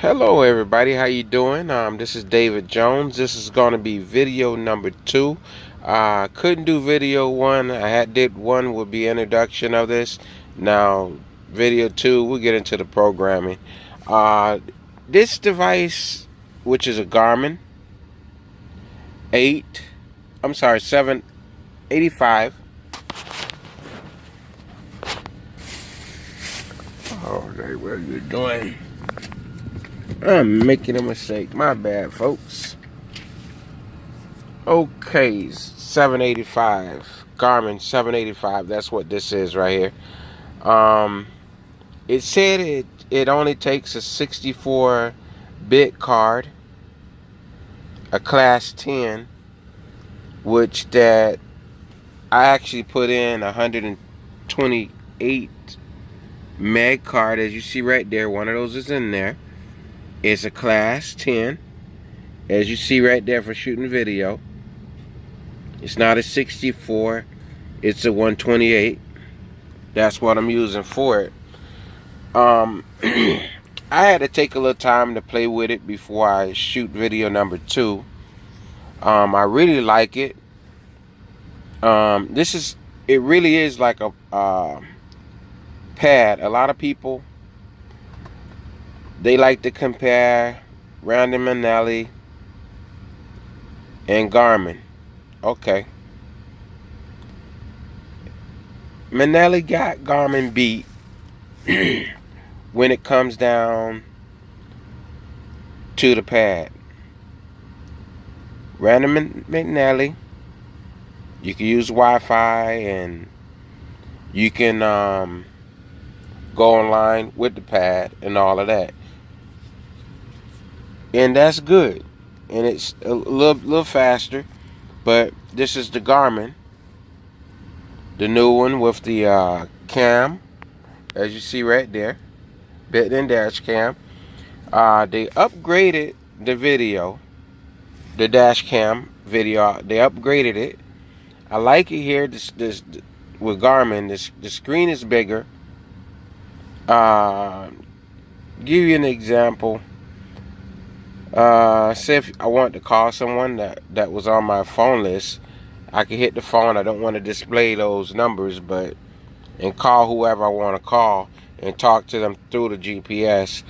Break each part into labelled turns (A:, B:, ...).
A: Hello everybody, how you doing? This is David Jones. This is going to be video number 2. Couldn't do video 1. Did 1 would be introduction of this. Now video 2 we'll get into the programming. This device, which is a Garmin 785. Okay, what are you doing? I'm making a mistake. My bad, folks. Okay, 785. Garmin 785. That's what this is right here. It said it only takes a 64-bit card, a class 10, which that I actually put in 128 meg card, as you see right there. One of those is in there. It's a class 10, as you see right there, for shooting video. It's not a 64, it's a 128. That's what I'm using for it. I had to take a little time to play with it before I shoot video number 2. I really like it. It really is like a pad. A lot of people, they like to compare Randy Manelli and Garmin. Okay. Manelli got Garmin beat when it comes down to the pad. Randy Manelli, you can use Wi-Fi and you can go online with the pad and all of that. And that's good. And it's a little faster. But this is the Garmin, the new one with the cam, as you see right there, built-in dash cam. They upgraded the video, the dash cam video. They upgraded it. I like it here. This with Garmin. The screen is bigger. Give you an example. Say if I want to call someone that was on my phone list, I can hit the phone. I don't want to display those numbers, and call whoever I want to call and talk to them through the GPS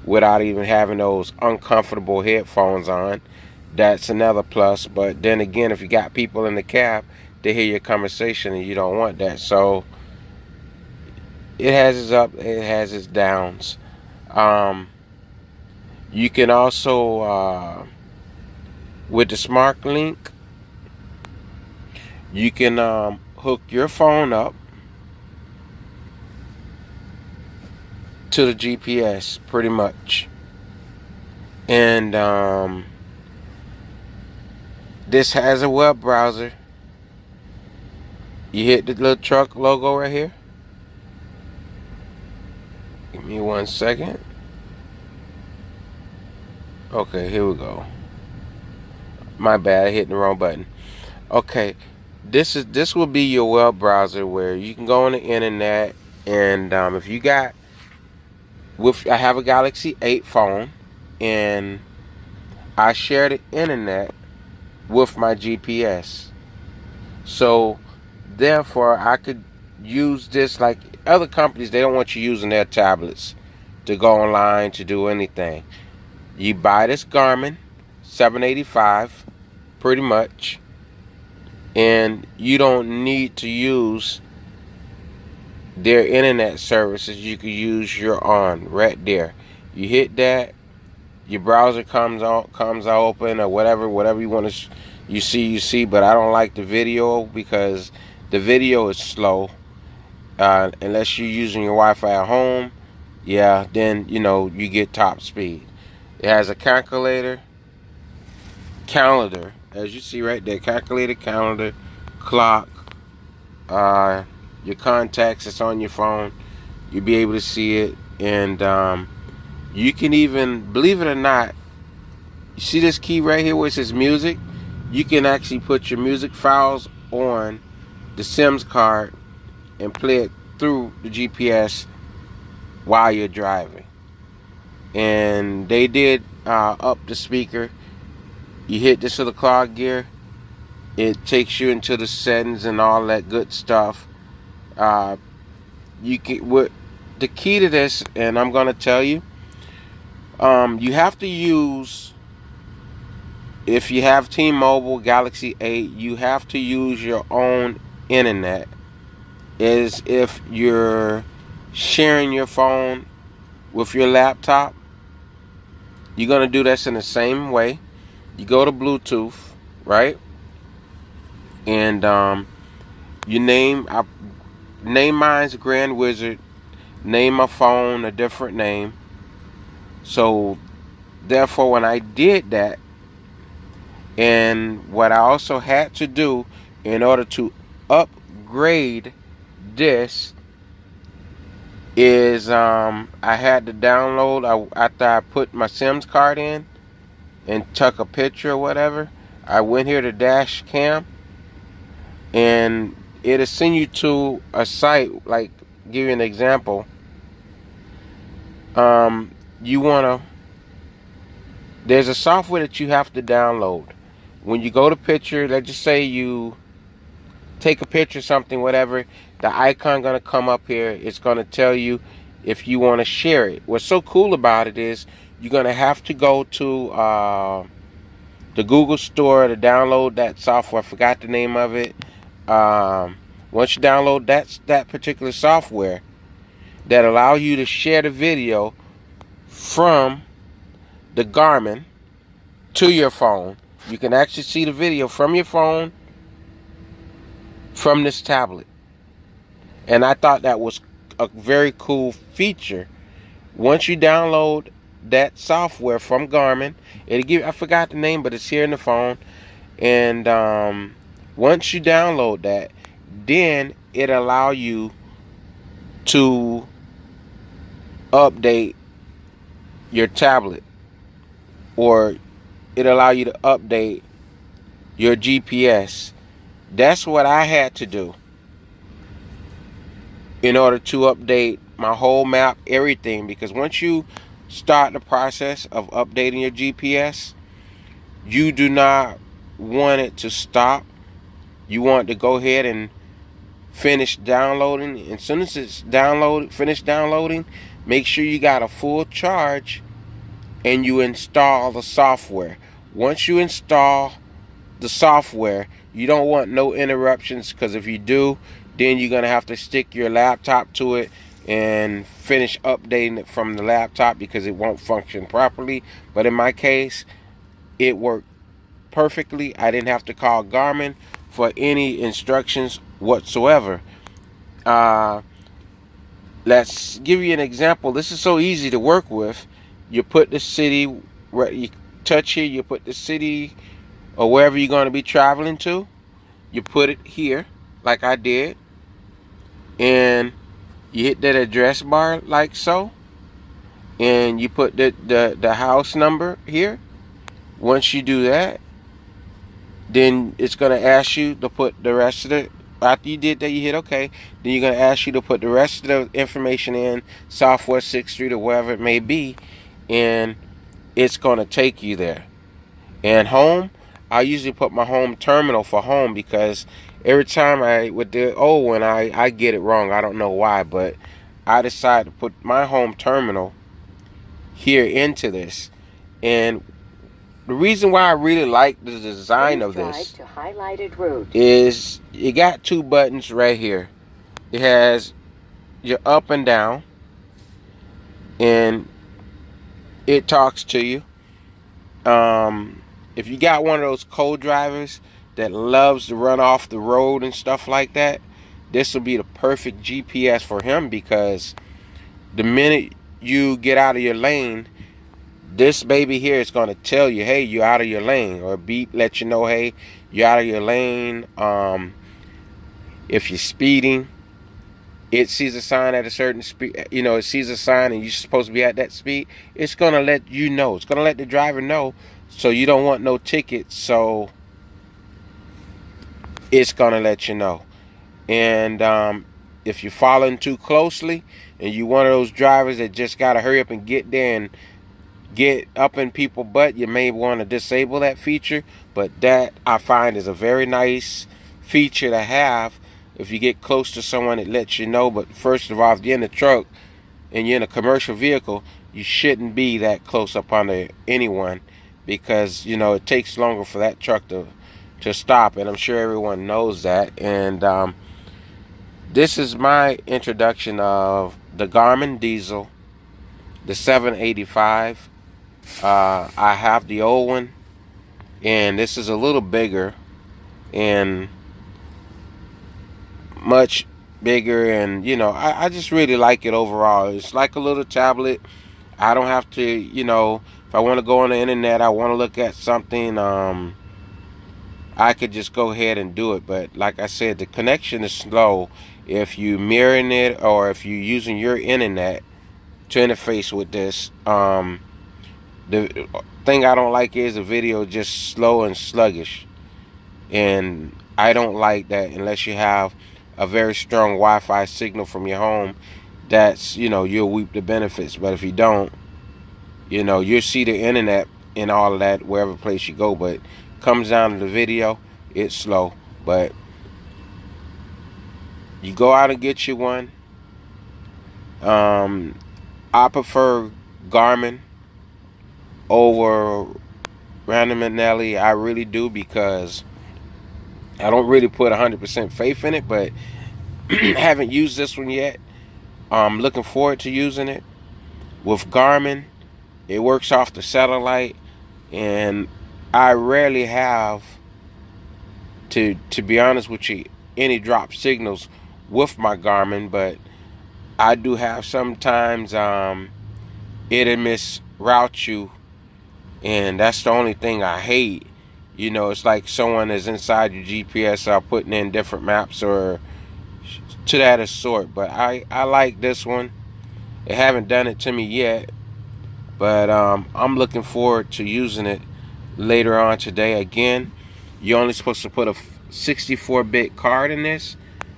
A: without even having those uncomfortable headphones on. That's another plus. But then again, if you got people in the cab, they hear your conversation and you don't want that. So it has its up, it has its downs. You can also, with the Smart Link, you can hook your phone up to the GPS, pretty much. And this has a web browser. You hit the little truck logo right here. Give me 1 second. Okay, here we go. My bad, I hit the wrong button. Okay, this will be your web browser where you can go on the internet, and if you got, I have a Galaxy 8 phone, and I share the internet with my GPS. So therefore, I could use this like other companies. They don't want you using their tablets to go online to do anything. You buy this Garmin 785, pretty much, and you don't need to use their internet services. You can use your own right there. You hit that, your browser comes open, or whatever you want to. You see. But I don't like the video because the video is slow. Unless you're using your Wi-Fi at home, yeah, then you get top speed. It has a calendar, as you see right there, calendar, clock, your contacts that's on your phone. You'll be able to see it, and you can even, believe it or not, you see this key right here where it says music? You can actually put your music files on the SIMS card and play it through the GPS while you're driving. and they did up the speaker. You hit this little clock gear, it takes you into the settings and all that good stuff. You can, what the key to this, and I'm gonna tell you, you have to use, if you have T-Mobile Galaxy 8, you have to use your own internet. As if you're sharing your phone with your laptop, you're gonna do this in the same way. You go to Bluetooth, right? And you name mine's Grand Wizard. Name my phone a different name. So therefore, when I did that, and what I also had to do in order to upgrade this is I had to download, after I put my Sims card in and took a picture or whatever, I went here to dash cam, and it'll send you to a site. Like, give you an example, there's a software that you have to download. When you go to picture, let's just say you take a picture of something, whatever, the icon gonna come up here. It's gonna tell you if you want to share it. What's so cool about it is you're gonna have to go to the Google Store to download that software. I forgot the name of it. Once you download that particular software that allow you to share the video from the Garmin to your phone, you can actually see the video from your phone from this tablet. And I thought that was a very cool feature. Once you download that software from Garmin, it'll give, I forgot the name, but it's here in the phone. And once you download that, then it allow you to update your tablet, or it allow you to update your GPS. That's what I had to do in order to update my whole map, everything. Because once you start the process of updating your GPS, you do not want it to stop. You want to go ahead and finish downloading. And as soon as it's finished downloading, make sure you got a full charge and you install the software. Once you install the software, you don't want no interruptions, because if you do, then you're going to have to stick your laptop to it and finish updating it from the laptop, because it won't function properly. But in my case, it worked perfectly. I didn't have to call Garmin for any instructions whatsoever. Let's give you an example. This is so easy to work with. You put the city, you touch here, you put the city or wherever you're going to be traveling to. You put it here, like I did, and you hit that address bar like so, and you put the house number here. Once you do that, then it's going to ask you to put the rest of it. After you did that, you hit OK. Then you're going to ask you to put the rest of the information in, Southwest 6th Street or wherever it may be, and it's going to take you there. And home, I usually put my home terminal for home, because every time with the old one, I get it wrong. I don't know why, but I decided to put my home terminal here into this. And the reason why I really like the design of this is you got two buttons right here. It has your up and down, and it talks to you. If you got one of those co-drivers that loves to run off the road and stuff like that, this will be the perfect GPS for him, because the minute you get out of your lane, this baby here is going to tell you, hey, you're out of your lane, or beep, let you know, hey, you're out of your lane. If you're speeding, it sees a sign at a certain speed, it sees a sign and you're supposed to be at that speed. It's going to let you know. It's going to let the driver know, so you don't want no tickets. So it's going to let you know. And if you're following too closely and you're one of those drivers that just got to hurry up and get there and get up in people's butt, you may want to disable that feature. But that, I find, is a very nice feature to have. If you get close to someone, it lets you know. But first of all, if you're in a truck and you're in a commercial vehicle, you shouldn't be that close up under anyone, because it takes longer for that truck to stop, and I'm sure everyone knows that. And this is my introduction of the Garmin Diesel, the 785. I have the old one, and this is a little bigger and much bigger, and I just really like it overall. It's like a little tablet. I don't have to, if I want to go on the internet, I want to look at something, I could just go ahead and do it. But like I said, the connection is slow if you mirroring it, or if you're using your internet to interface with this. The thing I don't like is the video just slow and sluggish, and I don't like that unless you have a very strong Wi-Fi signal from your home. That's, you'll reap the benefits. But if you don't, you'll see the internet and all of that wherever place you go. But comes down to the video, it's slow. But you go out and get you one. I prefer Garmin over Random and Nelly. I really do, because I don't really put 100% faith in it, but haven't used this one yet. I'm looking forward to using it. With Garmin, it works off the satellite, and I rarely have, to be honest with you, any drop signals with my Garmin. But I do have sometimes it'll misroute you, and that's the only thing I hate. It's like someone is inside your GPS putting in different maps or to that sort. But I like this one. They haven't done it to me yet, but I'm looking forward to using it later on today. Again, you're only supposed to put a 64-bit card in this,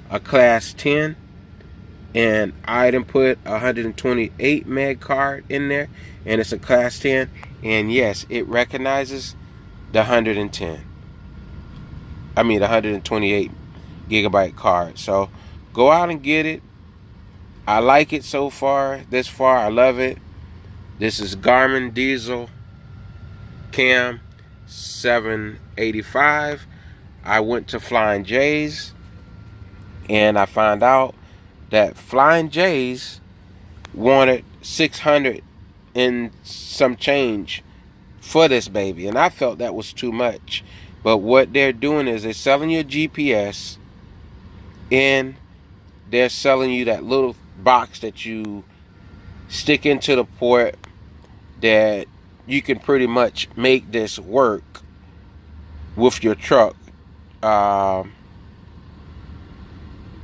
A: a class 10, and I didn't put a 128 meg card in there, and it's a class 10. And yes, it recognizes the 110. I mean the 128 gigabyte card. So go out and get it. I like it so far. This far, I love it. This is Garmin Diesel Cam 785. I went to Flying J's, and I found out that Flying J's wanted 600 and some change for this baby, and I felt that was too much. But what they're doing is they're selling you a GPS, and they're selling you that little box that you stick into the port, that you can pretty much make this work with your truck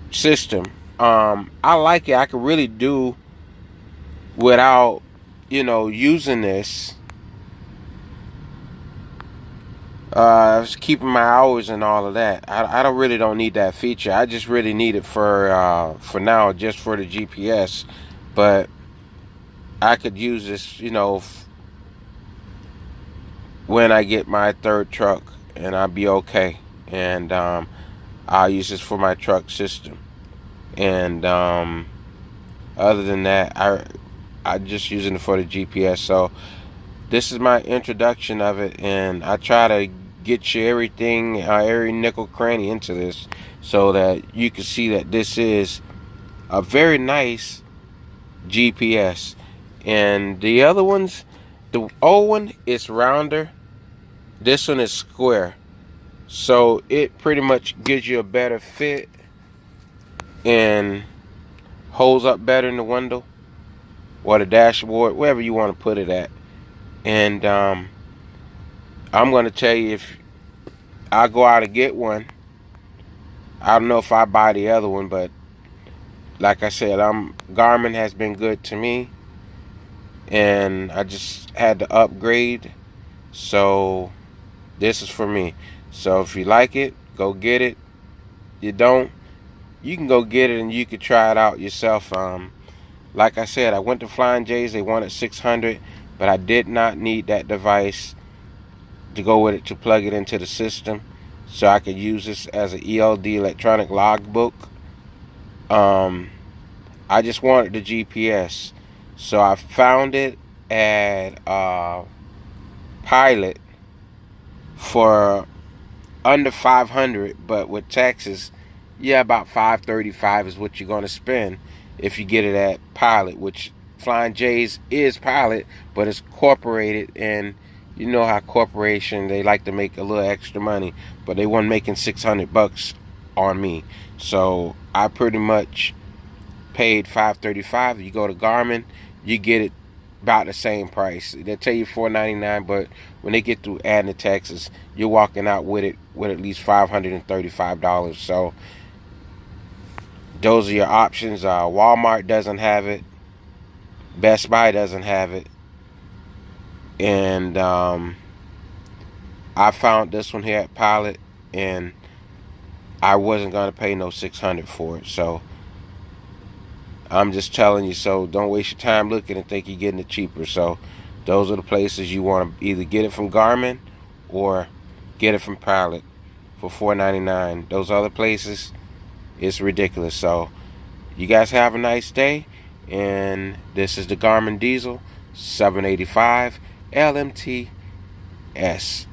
A: system. I like it. I could really do without using this. Keeping my hours and all of that. I don't need that feature. I just really need it for now, just for the GPS. But I could use this, when I get my third truck, and I'll be okay. And I'll use this for my truck system. And other than that, I'm just using it for the GPS. So this is my introduction of it, and I try to get you everything, every nickel cranny into this, so that you can see that this is a very nice GPS. And the other ones, the old one is rounder. This one is square, so it pretty much gives you a better fit and holds up better in the window or the dashboard, wherever you want to put it at. And I'm going to tell you, if I go out and get one, I don't know if I buy the other one, but like I said, Garmin has been good to me, and I just had to upgrade. So this is for me. So if you like it, go get it. You don't, you can go get it and you can try it out yourself. Like I said, I went to Flying J's. They wanted 600. but I did not need that device to go with it to plug it into the system, so I could use this as an ELD, electronic logbook. I just wanted the GPS, so I found it at Pilot for under 500, but with taxes, yeah, about 535 is what you're going to spend if you get it at Pilot, which Flying J's is Pilot, but it's corporated, and you know how corporation, they like to make a little extra money, but they weren't making $600 on me, so I pretty much paid $535. You go to Garmin, you get it about the same price. They tell you $499, but when they get through adding the taxes, you're walking out with it with at least $535. So those are your options. Walmart doesn't have it. Best Buy doesn't have it. And I found this one here at Pilot, and I wasn't going to pay no $600 for it. So I'm just telling you, so don't waste your time looking and think you're getting it cheaper. So those are the places you want to either get it from Garmin or get it from Pilot for $4.99. Those other places, it's ridiculous. So you guys have a nice day, and this is the Garmin Diesel 785 LMTS.